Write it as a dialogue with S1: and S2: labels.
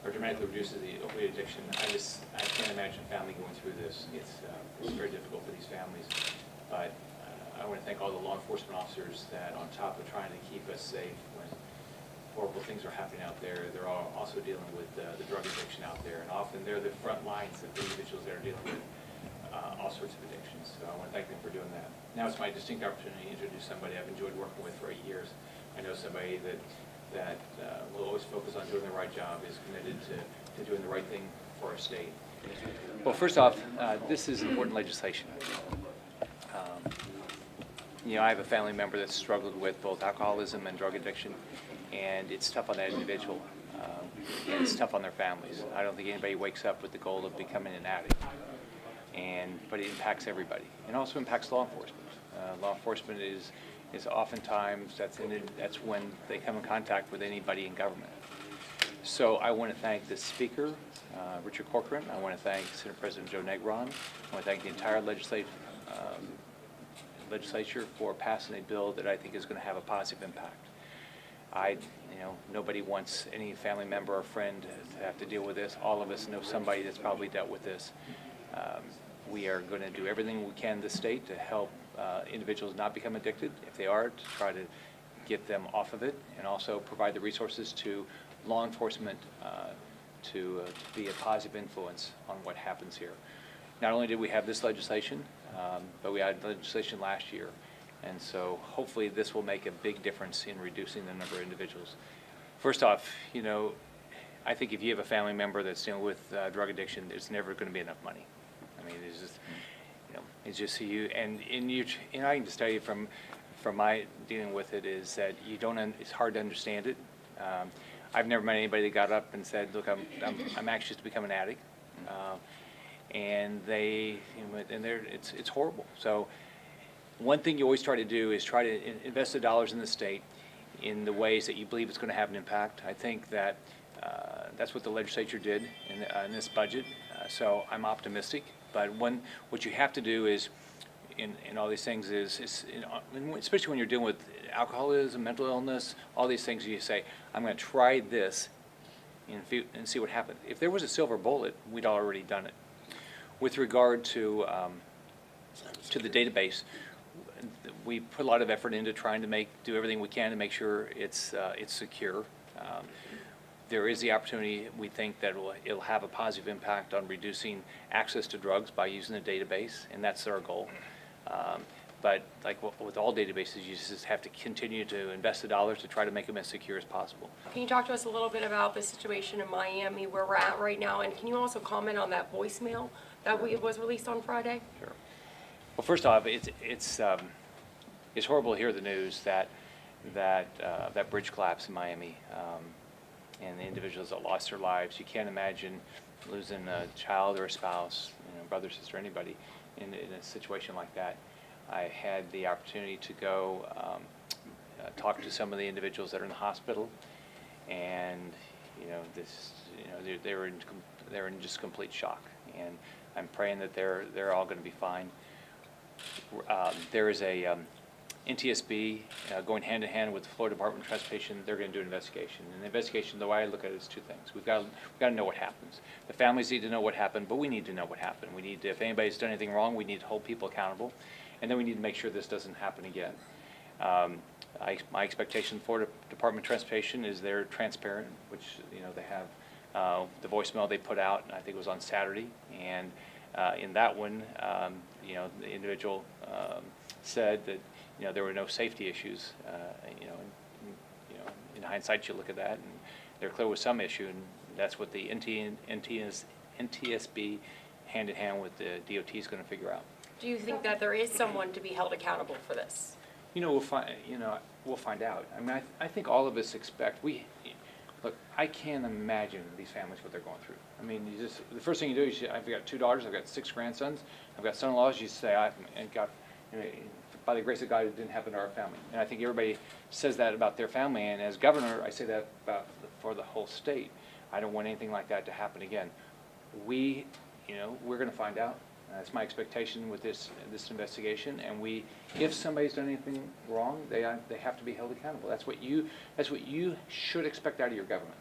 S1: or dramatically reduces the opioid addiction. I can't imagine a family going through this. It's very difficult for these families. But I want to thank all the law enforcement officers that, on top of trying to keep us safe when horrible things are happening out there, they're all also dealing with the drug addiction out there. And often they're the front lines of the individuals that are dealing with all sorts of addictions. So I want to thank them for doing that. Now it's my distinct opportunity to introduce somebody I've enjoyed working with for 8 years. I know somebody that will always focus on doing the right job, is committed to doing the right thing for our state. Well, first off, this is important legislation. I have a family member that's struggled with both alcoholism and drug addiction, and it's tough on that individual, and it's tough on their families. I don't think anybody wakes up with the goal of becoming an addict, but it impacts everybody, and also impacts law enforcement. Law enforcement is oftentimes, that's when they come in contact with anybody in government. So I want to thank the Speaker, Richard Corcoran. I want to thank Senate President Joe Negron. I want to thank the entire legislature for passing a bill that I think is going to have a positive impact. Nobody wants any family member or friend to have to deal with this. All of us know somebody that's probably dealt with this. We are going to do everything we can in the state to help individuals not become addicted. If they are, to try to get them off of it, and also provide the resources to law enforcement to be a positive influence on what happens here. Not only did we have this legislation, but we had legislation last year. And so hopefully this will make a big difference in reducing the number of individuals. First off, I think if you have a family member that's dealing with drug addiction, there's never going to be enough money. I mean, it's just you, and I can just tell you from my dealing with it is that it's hard to understand it. I've never met anybody that got up and said, look, I'm anxious to become an addict. And it's horrible. So one thing you always try to do is try to invest the dollars in the state in the ways that you believe it's going to have an impact. I think that that's what the legislature did in this budget. So I'm optimistic. But what you have to do is, in all these things is especially when you're dealing with alcoholism, mental illness, all these things, you say, I'm going to try this and see what happens. If there was a silver bullet, we'd already done it. With regard to the database, we put a lot of effort into trying to do everything we can to make sure it's secure. There is the opportunity, we think, that it'll have a positive impact on reducing access to drugs by using the database, and that's our goal. But like with all databases, you just have to continue to invest the dollars to try to make them as secure as possible.
S2: Can you talk to us a little bit about the situation in Miami, where we're at right now, and can you also comment on that voicemail that was released on Friday?
S1: Sure. Well, first off, it's horrible to hear the news that bridge collapse in Miami, and the individuals that lost their lives. You can't imagine losing a child or a spouse, brother, sister, anybody in a situation like that. I had the opportunity to go talk to some of the individuals that are in the hospital, and they were in just complete shock. And I'm praying that they're all going to be fine. There is a NTSB going hand in hand with the Florida Department of Transportation. They're going to do an investigation. And the investigation, the way I look at it, is two things. We've got to know what happens. The families need to know what happened, but we need to know what happened. We need to, if anybody's done anything wrong, we need to hold people accountable, and then we need to make sure this doesn't happen again. My expectation for the Department of Transportation is they're transparent, which they have the voicemail they put out, I think it was on Saturday, and in that one, the individual said that there were no safety issues. In hindsight, you look at that, and there clearly was some issue, and that's what the NTSB, hand in hand with the DOT, is going to figure out.
S2: Do you think that there is someone to be held accountable for this?
S1: We'll find. We'll find out. I mean, I think all of us expect. Look, I can't imagine these families what they're going through. I mean, the first thing you do is I've got 2 daughters, I've got 6 grandsons, I've got son-in-laws. You say by the grace of God, it didn't happen to our family. And I think everybody says that about their family. And as governor, I say that for the whole state. I don't want anything like that to happen again. We're going to find out. That's my expectation with this investigation. And if somebody's done anything wrong, they have to be held accountable. That's what you should expect out of your government.